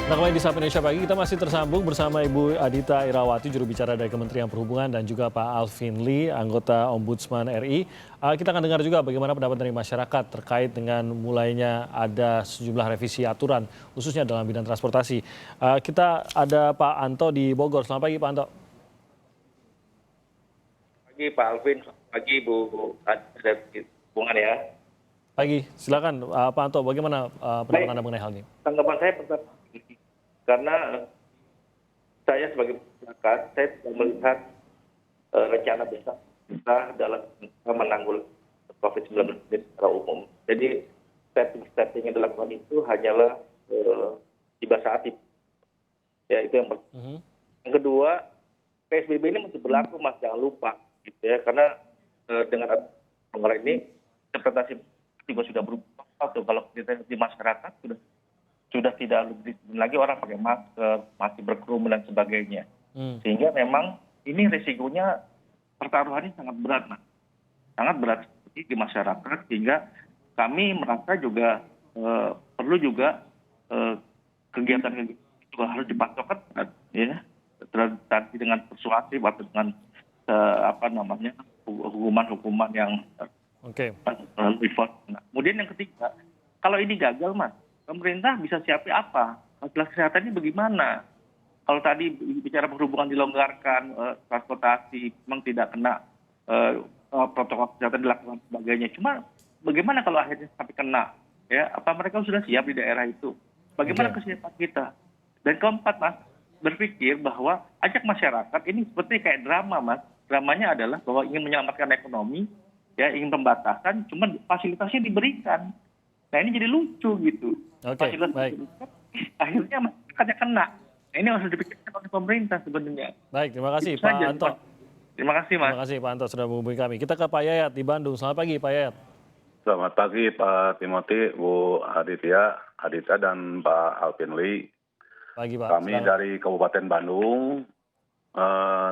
Nah, kembali di Sapa Indonesia Pagi, kita masih tersambung bersama Ibu Adita Irawati, juru bicara dari Kementerian Perhubungan, dan juga Pak Alvin Lee, anggota Ombudsman RI. Kita akan dengar juga bagaimana pendapat dari masyarakat terkait dengan mulainya ada sejumlah revisi aturan, khususnya dalam bidang transportasi. Kita ada Pak Anto di Bogor. Selamat pagi, Pak Anto. Pagi Pak Alvin, pagi Bu Adita Hubungan ya. Pagi, silakan Pak Anto, bagaimana pendapat Baik, Anda mengenai hal ini? tanggapan saya pertama, karena saya sebagai masyarakat, saya tidak melihat rencana besar kita dalam menanggulangi COVID-19 secara umum. Jadi setting yang dilakukan itu hanyalah tiba saat itu. Ya, itu yang pertama. Yang kedua, PSBB ini masih berlaku, Mas, jangan lupa, gitu ya, karena dengan pelonggaran ini interpretasi juga sudah berubah. Kalau kita di masyarakat sudah tidak lagi orang pakai masker, masih berkerumun dan sebagainya. Sehingga memang ini risikonya pertaruhannya sangat berat, Mas. Sangat berat di masyarakat, sehingga kami merasa juga perlu juga kegiatan juga harus dipantau ya, tadi dengan persuasif atau dengan hukuman-hukuman yang reward. Kemudian yang ketiga, kalau ini gagal, Mas, pemerintah bisa siapin apa? Masalah kesehatannya bagaimana? Kalau tadi bicara perhubungan dilonggarkan, transportasi memang tidak kena protokol kesehatan dilakukan sebagainya. Cuma bagaimana kalau akhirnya sampai kena? Ya, apa mereka sudah siap di daerah itu? Bagaimana kesiapan kita? Dan keempat, Mas, berpikir bahwa ajak masyarakat ini seperti kayak drama, Mas. Dramanya adalah bahwa ingin menyelamatkan ekonomi, ya, ingin pembatasan, cuma fasilitasnya diberikan. Nah, ini jadi lucu gitu. Fasilitas diberikan, akhirnya masyarakatnya kena. Nah, ini harus dipikirkan oleh pemerintah sebenarnya. Baik, terima kasih Itu Pak saja, Anto. Terima kasih, Mas. Terima kasih Pak Anto sudah menghubungi kami. Kita ke Pak Yayat di Bandung. Selamat pagi Pak Yayat. Selamat pagi Pak Timothy, Bu Adita dan Pak Alvin Lee. Pagi Pak. Kami dari Kabupaten Bandung.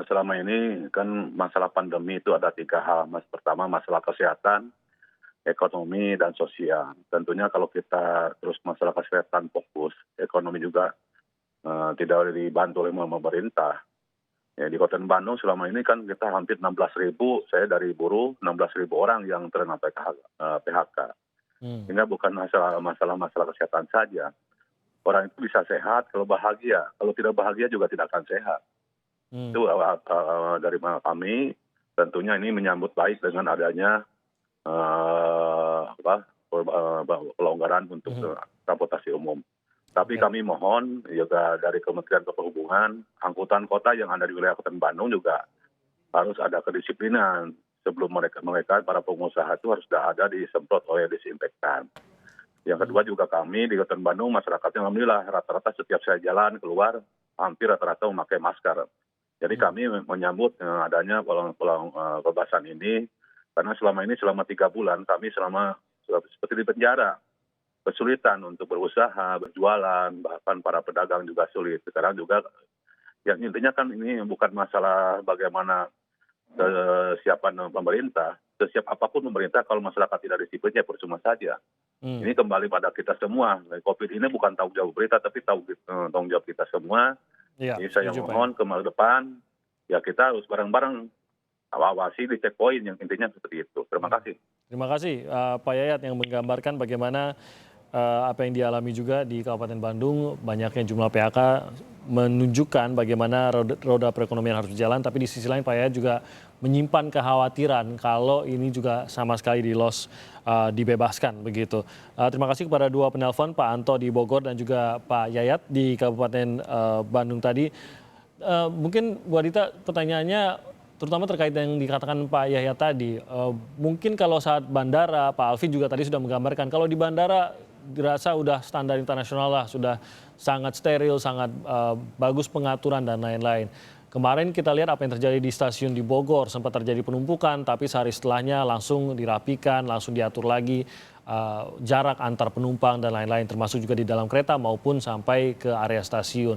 Selama ini kan masalah pandemi itu ada 3 hal, Mas. Pertama masalah kesehatan, ekonomi, dan sosial. Tentunya kalau kita terus masalah kesehatan fokus, ekonomi juga tidak dibantu oleh pemerintah. Ya, di Kota Bandung selama ini kan kita hampir 16.000, saya dari buruh, 16.000 orang yang terkena PHK. Sehingga bukan masalah kesehatan saja. Orang itu bisa sehat kalau bahagia, kalau tidak bahagia juga tidak akan sehat. Itu dari kami, tentunya ini menyambut baik dengan adanya pelonggaran untuk transportasi umum. Tapi kami mohon juga dari Kementerian Perhubungan, angkutan kota yang ada di wilayah Kota Bandung juga harus ada kedisiplinan. Sebelum mereka para pengusaha itu harus ada disemprot oleh disinfektan. Yang kedua juga kami di Kota Bandung, masyarakatnya alhamdulillah rata-rata setiap saya jalan keluar hampir rata-rata memakai masker. Jadi kami menyambut adanya pembebasan ini, karena selama 3 bulan kami seperti di penjara. Kesulitan untuk berusaha, berjualan, bahkan para pedagang juga sulit. Sekarang juga yang intinya kan ini bukan masalah bagaimana kesiapan pemerintah. Sesiap apapun pemerintah kalau masyarakat tidak disiplin ya percuma saja. Ini kembali pada kita semua. COVID ini bukan tanggung jawab pemerintah tapi tanggung jawab kita semua. Jadi saya mohon ke depan ya kita harus bareng-bareng awasi di checkpoint, yang intinya seperti itu. Terima kasih. Terima kasih Pak Yayat yang menggambarkan bagaimana apa yang dialami juga di Kabupaten Bandung, banyaknya jumlah PHK menunjukkan bagaimana roda perekonomian harus berjalan, tapi di sisi lain Pak Yayat juga menyimpan kekhawatiran kalau ini juga sama sekali dibebaskan begitu. Terima kasih kepada 2 penelpon, Pak Anto di Bogor dan juga Pak Yayat di Kabupaten Bandung tadi. Mungkin Bu Adita pertanyaannya terutama terkait yang dikatakan Pak Yayat tadi, mungkin kalau saat bandara, Pak Alvin juga tadi sudah menggambarkan, kalau di bandara dirasa udah standar internasional lah, sudah sangat steril, sangat bagus pengaturan dan lain-lain. Kemarin kita lihat apa yang terjadi di stasiun di Bogor, sempat terjadi penumpukan, tapi sehari setelahnya langsung dirapikan, langsung diatur lagi jarak antar penumpang dan lain-lain, termasuk juga di dalam kereta maupun sampai ke area stasiun.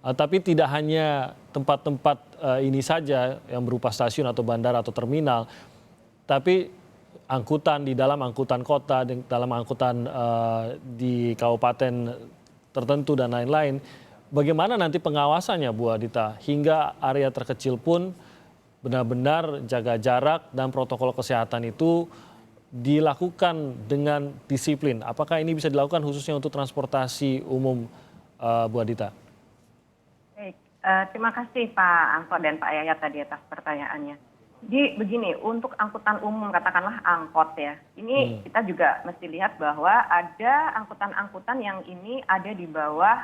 Tapi tidak hanya tempat-tempat ini saja yang berupa stasiun atau bandara atau terminal, tapi angkutan di dalam angkutan kota, dalam angkutan di kabupaten tertentu dan lain-lain. Bagaimana nanti pengawasannya Bu Adita hingga area terkecil pun benar-benar jaga jarak dan protokol kesehatan itu dilakukan dengan disiplin. Apakah ini bisa dilakukan khususnya untuk transportasi umum, Bu Adita? Baik, terima kasih Pak Anto dan Pak Yayat tadi atas pertanyaannya. Jadi begini, untuk angkutan umum katakanlah angkot ya, ini kita juga mesti lihat bahwa ada angkutan-angkutan yang ini ada di bawah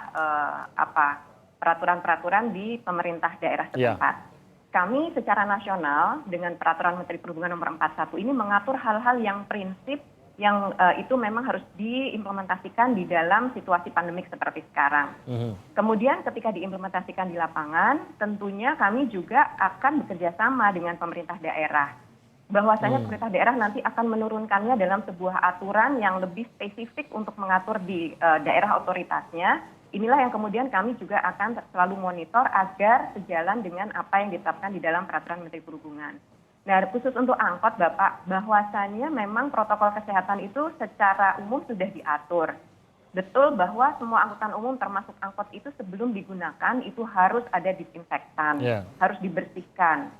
peraturan-peraturan di pemerintah daerah setempat. Kami secara nasional dengan Peraturan Menteri Perhubungan Nomor 41 ini mengatur hal-hal yang prinsip yang itu memang harus diimplementasikan di dalam situasi pandemik seperti sekarang. Kemudian ketika diimplementasikan di lapangan, tentunya kami juga akan bekerja sama dengan pemerintah daerah. Bahwasanya pemerintah daerah nanti akan menurunkannya dalam sebuah aturan yang lebih spesifik untuk mengatur di daerah otoritasnya. Inilah yang kemudian kami juga akan selalu monitor agar sejalan dengan apa yang ditetapkan di dalam Peraturan Menteri Perhubungan. Nah, khusus untuk angkot, Bapak, bahwasannya memang protokol kesehatan itu secara umum sudah diatur. Betul bahwa semua angkutan umum termasuk angkot itu sebelum digunakan itu harus ada disinfektan, harus dibersihkan.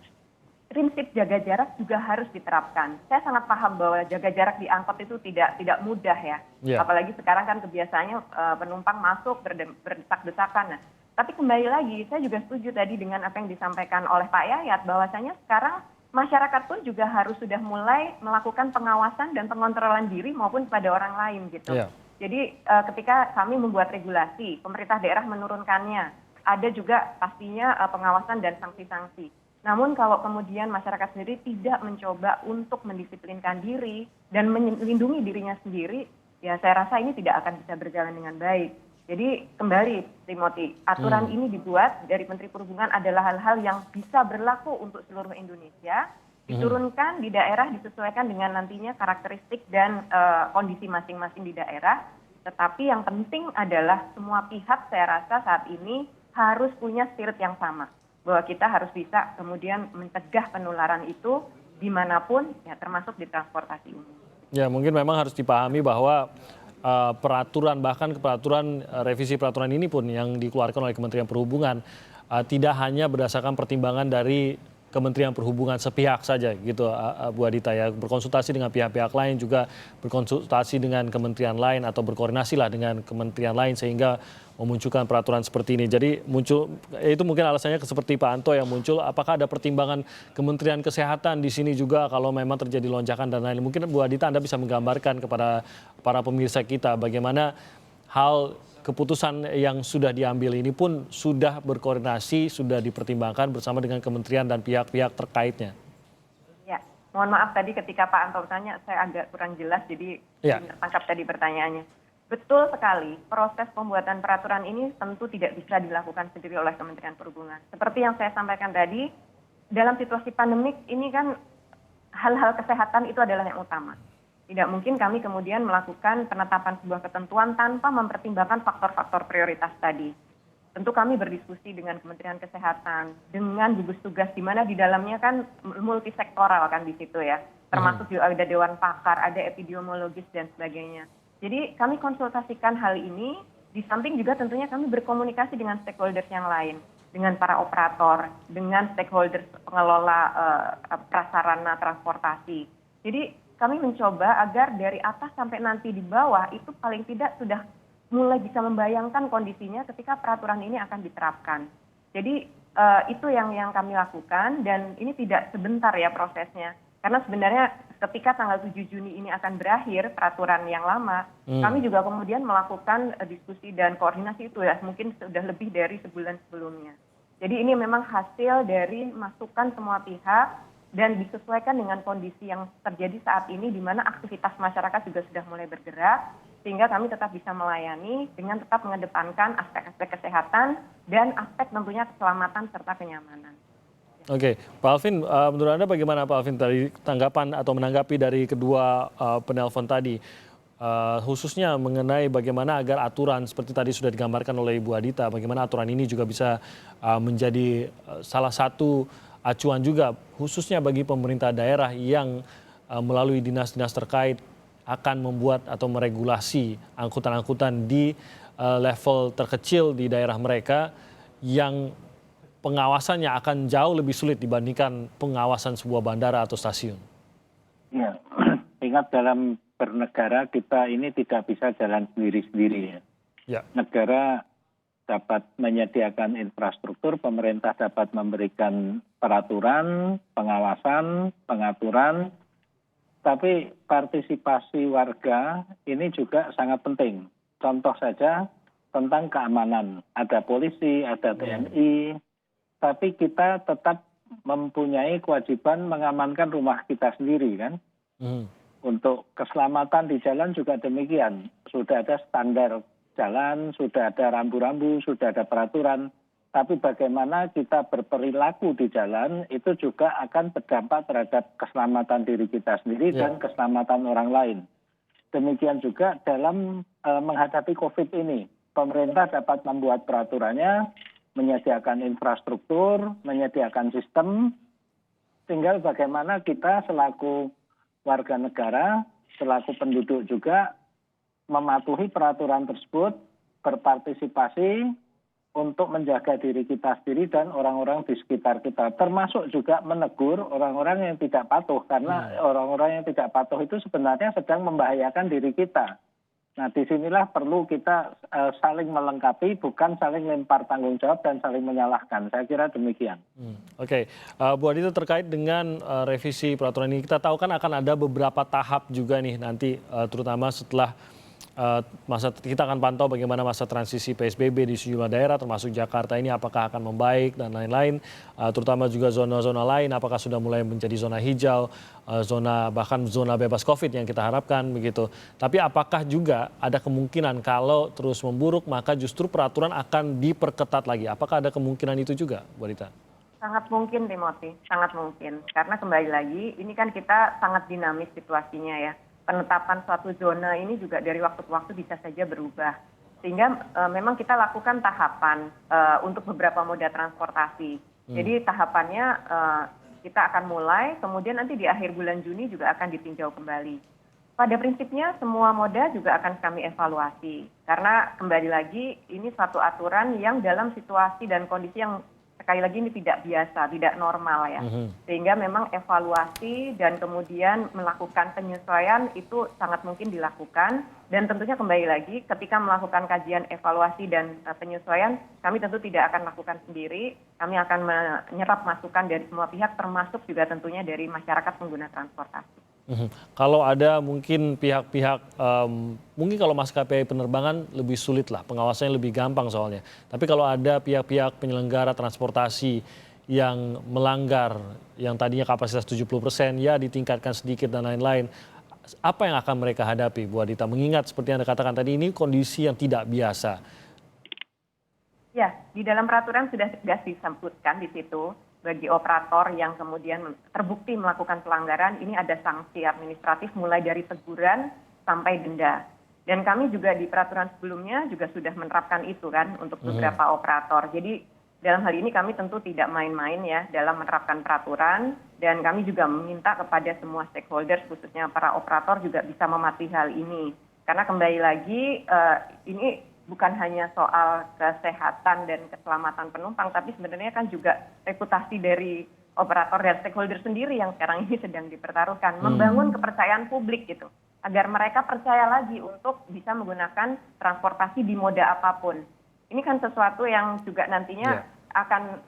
Prinsip jaga jarak juga harus diterapkan. Saya sangat paham bahwa jaga jarak di angkot itu tidak mudah ya. Apalagi sekarang kan kebiasaannya penumpang masuk berdesak-desakan. Nah, tapi kembali lagi, saya juga setuju tadi dengan apa yang disampaikan oleh Pak Yayat, bahwasanya sekarang masyarakat pun juga harus sudah mulai melakukan pengawasan dan pengontrolan diri maupun pada orang lain gitu. Jadi ketika kami membuat regulasi, pemerintah daerah menurunkannya, ada juga pastinya pengawasan dan sanksi-sanksi. Namun kalau kemudian masyarakat sendiri tidak mencoba untuk mendisiplinkan diri dan melindungi dirinya sendiri, ya saya rasa ini tidak akan bisa berjalan dengan baik. Jadi kembali Timothy, aturan ini dibuat dari Menteri Perhubungan adalah hal-hal yang bisa berlaku untuk seluruh Indonesia, diturunkan di daerah disesuaikan dengan nantinya karakteristik dan kondisi masing-masing di daerah. Tetapi yang penting adalah semua pihak saya rasa saat ini harus punya spirit yang sama. Bahwa kita harus bisa kemudian mencegah penularan itu dimanapun, ya termasuk di transportasi umum. Ya mungkin memang harus dipahami bahwa peraturan bahkan peraturan revisi peraturan ini pun yang dikeluarkan oleh Kementerian Perhubungan tidak hanya berdasarkan pertimbangan dari Kementerian Perhubungan sepihak saja gitu Bu Adita ya, berkonsultasi dengan pihak-pihak lain, juga berkonsultasi dengan kementerian lain atau berkoordinasi lah dengan kementerian lain sehingga memunculkan peraturan seperti ini. Jadi muncul itu mungkin alasannya seperti Pak Anto yang muncul, apakah ada pertimbangan Kementerian Kesehatan di sini juga kalau memang terjadi lonjakan dan lain-lain. Mungkin Bu Adita Anda bisa menggambarkan kepada para pemirsa kita bagaimana hal keputusan yang sudah diambil ini pun sudah berkoordinasi, sudah dipertimbangkan bersama dengan kementerian dan pihak-pihak terkaitnya. Ya, mohon maaf tadi ketika Pak Anto bertanya saya agak kurang jelas, jadi tangkap tadi pertanyaannya. Betul sekali, proses pembuatan peraturan ini tentu tidak bisa dilakukan sendiri oleh Kementerian Perhubungan. Seperti yang saya sampaikan tadi, dalam situasi pandemik ini kan hal-hal kesehatan itu adalah yang utama. Tidak mungkin kami kemudian melakukan penetapan sebuah ketentuan tanpa mempertimbangkan faktor-faktor prioritas tadi. Tentu kami berdiskusi dengan Kementerian Kesehatan, dengan gugus tugas, di mana di dalamnya kan multisektoral kan di situ ya. Termasuk juga ada Dewan Pakar, ada epidemiologis dan sebagainya. Jadi kami konsultasikan hal ini, di samping juga tentunya kami berkomunikasi dengan stakeholders yang lain, dengan para operator, dengan stakeholders pengelola prasarana transportasi. Jadi kami mencoba agar dari atas sampai nanti di bawah itu paling tidak sudah mulai bisa membayangkan kondisinya ketika peraturan ini akan diterapkan. Jadi itu yang kami lakukan dan ini tidak sebentar ya prosesnya. Karena sebenarnya ketika tanggal 7 Juni ini akan berakhir peraturan yang lama, kami juga kemudian melakukan diskusi dan koordinasi itu ya mungkin sudah lebih dari sebulan sebelumnya. Jadi ini memang hasil dari masukan semua pihak dan disesuaikan dengan kondisi yang terjadi saat ini di mana aktivitas masyarakat juga sudah mulai bergerak sehingga kami tetap bisa melayani dengan tetap mengedepankan aspek-aspek kesehatan dan aspek tentunya keselamatan serta kenyamanan. Oke, Pak Alvin, menurut Anda bagaimana Pak Alvin tadi tanggapan atau menanggapi dari kedua penelpon tadi, khususnya mengenai bagaimana agar aturan seperti tadi sudah digambarkan oleh Ibu Adita, bagaimana aturan ini juga bisa menjadi salah satu acuan juga khususnya bagi pemerintah daerah yang melalui dinas-dinas terkait akan membuat atau meregulasi angkutan-angkutan di level terkecil di daerah mereka yang pengawasannya akan jauh lebih sulit dibandingkan pengawasan sebuah bandara atau stasiun. Ya, ingat dalam bernegara kita ini tidak bisa jalan sendiri-sendiri ya. Ya. Negara dapat menyediakan infrastruktur, pemerintah dapat memberikan peraturan, pengawasan, pengaturan, tapi partisipasi warga ini juga sangat penting. Contoh saja tentang keamanan. Ada polisi, ada TNI, tapi kita tetap mempunyai kewajiban mengamankan rumah kita sendiri kan. Untuk keselamatan di jalan juga demikian. Sudah ada standar jalan, sudah ada rambu-rambu, sudah ada peraturan. Tapi bagaimana kita berperilaku di jalan itu juga akan berdampak terhadap keselamatan diri kita sendiri dan keselamatan orang lain. Demikian juga dalam menghadapi COVID ini. Pemerintah dapat membuat peraturannya, menyediakan infrastruktur, menyediakan sistem. Tinggal bagaimana kita selaku warga negara, selaku penduduk juga mematuhi peraturan tersebut, berpartisipasi untuk menjaga diri kita sendiri dan orang-orang di sekitar kita. Termasuk juga menegur orang-orang yang tidak patuh. Karena orang-orang yang tidak patuh itu sebenarnya sedang membahayakan diri kita. Nah, disinilah perlu kita saling melengkapi, bukan saling lempar tanggung jawab dan saling menyalahkan. Saya kira demikian. Oke, Bu Adita, terkait dengan revisi peraturan ini, kita tahu kan akan ada beberapa tahap juga nih nanti, terutama setelah kita akan pantau bagaimana masa transisi PSBB di sejumlah daerah, termasuk Jakarta ini apakah akan membaik dan lain-lain, terutama juga zona-zona lain apakah sudah mulai menjadi zona hijau, bahkan zona bebas COVID yang kita harapkan begitu. Tapi apakah juga ada kemungkinan kalau terus memburuk maka justru peraturan akan diperketat lagi? Apakah ada kemungkinan itu juga, Bu Adita? Sangat mungkin, Timothy, sangat mungkin. Karena kembali lagi, ini kan kita sangat dinamis situasinya ya. Penetapan suatu zona ini juga dari waktu ke waktu bisa saja berubah. Sehingga memang kita lakukan tahapan untuk beberapa moda transportasi. Jadi tahapannya kita akan mulai, kemudian nanti di akhir bulan Juni juga akan ditinjau kembali. Pada prinsipnya semua moda juga akan kami evaluasi. Karena kembali lagi ini suatu aturan yang dalam situasi dan kondisi yang sekali lagi ini tidak biasa, tidak normal ya. Sehingga memang evaluasi dan kemudian melakukan penyesuaian itu sangat mungkin dilakukan. Dan tentunya kembali lagi ketika melakukan kajian evaluasi dan penyesuaian, kami tentu tidak akan lakukan sendiri. Kami akan menyerap masukan dari semua pihak, termasuk juga tentunya dari masyarakat pengguna transportasi. Kalau ada mungkin pihak-pihak, mungkin kalau maskapai penerbangan lebih sulit lah, pengawasannya lebih gampang soalnya. Tapi kalau ada pihak-pihak penyelenggara transportasi yang melanggar, yang tadinya kapasitas 70% ya ditingkatkan sedikit dan lain-lain, apa yang akan mereka hadapi, Bu Adita? Mengingat seperti yang Anda katakan tadi, ini kondisi yang tidak biasa. Ya, di dalam peraturan sudah tegas disebutkan di situ. Bagi operator yang kemudian terbukti melakukan pelanggaran, ini ada sanksi administratif mulai dari teguran sampai denda. Dan kami juga di peraturan sebelumnya juga sudah menerapkan itu kan untuk beberapa operator. Jadi dalam hal ini kami tentu tidak main-main ya dalam menerapkan peraturan, dan kami juga meminta kepada semua stakeholders khususnya para operator juga bisa mematuhi hal ini. Karena kembali lagi ini bukan hanya soal kesehatan dan keselamatan penumpang, tapi sebenarnya kan juga reputasi dari operator dan stakeholder sendiri yang sekarang ini sedang dipertaruhkan. Membangun kepercayaan publik gitu, agar mereka percaya lagi untuk bisa menggunakan transportasi di moda apapun. Ini kan sesuatu yang juga nantinya akan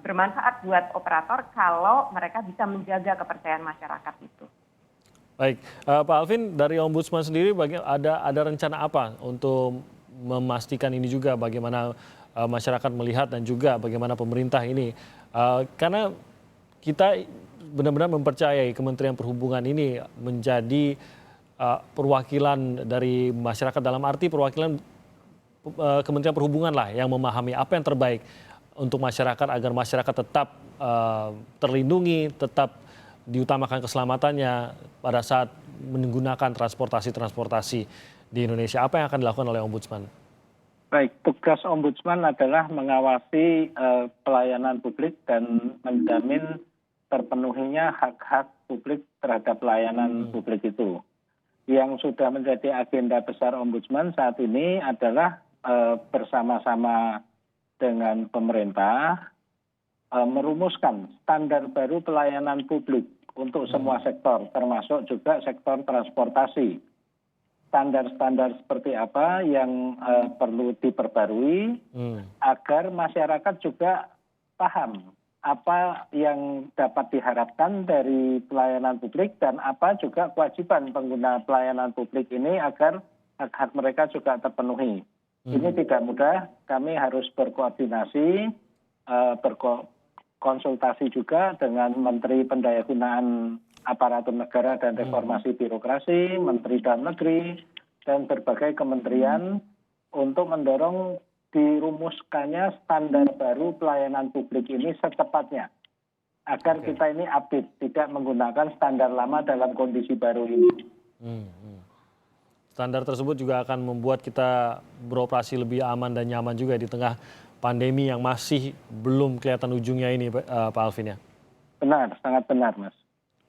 bermanfaat buat operator kalau mereka bisa menjaga kepercayaan masyarakat itu. Baik, Pak Alvin, dari Ombudsman sendiri ada rencana apa untuk memastikan ini juga bagaimana masyarakat melihat dan juga bagaimana pemerintah ini, karena kita benar-benar mempercayai Kementerian Perhubungan ini menjadi perwakilan dari masyarakat, dalam arti perwakilan Kementerian Perhubungan lah yang memahami apa yang terbaik untuk masyarakat agar masyarakat tetap terlindungi, tetap diutamakan keselamatannya pada saat menggunakan transportasi di Indonesia. Apa yang akan dilakukan oleh Ombudsman? Baik, tugas Ombudsman adalah mengawasi pelayanan publik dan menjamin terpenuhinya hak-hak publik terhadap pelayanan publik itu. yang sudah menjadi agenda besar Ombudsman saat ini adalah bersama-sama dengan pemerintah merumuskan standar baru pelayanan publik untuk semua sektor, termasuk juga sektor transportasi. Standar-standar seperti apa yang perlu diperbarui agar masyarakat juga paham apa yang dapat diharapkan dari pelayanan publik dan apa juga kewajiban pengguna pelayanan publik ini agar hak-hak mereka juga terpenuhi. Ini tidak mudah, kami harus berkoordinasi, berkonsultasi juga dengan Menteri Pendayagunaan Aparatur Negara dan Reformasi Birokrasi, Menteri Dalam Negeri, dan berbagai kementerian untuk mendorong dirumuskannya standar baru pelayanan publik ini secepatnya agar kita ini update, tidak menggunakan standar lama dalam kondisi baru ini. Standar tersebut juga akan membuat kita beroperasi lebih aman dan nyaman juga di tengah pandemi yang masih belum kelihatan ujungnya ini, Pak Alvin ya. Benar, sangat benar, Mas.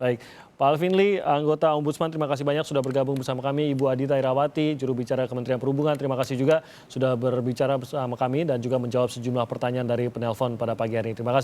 Baik, Pak Alvin Lee, anggota Ombudsman, terima kasih banyak sudah bergabung bersama kami. Ibu Adita Irawati, juru bicara Kementerian Perhubungan, terima kasih juga sudah berbicara bersama kami dan juga menjawab sejumlah pertanyaan dari penelpon pada pagi hari ini. Terima kasih.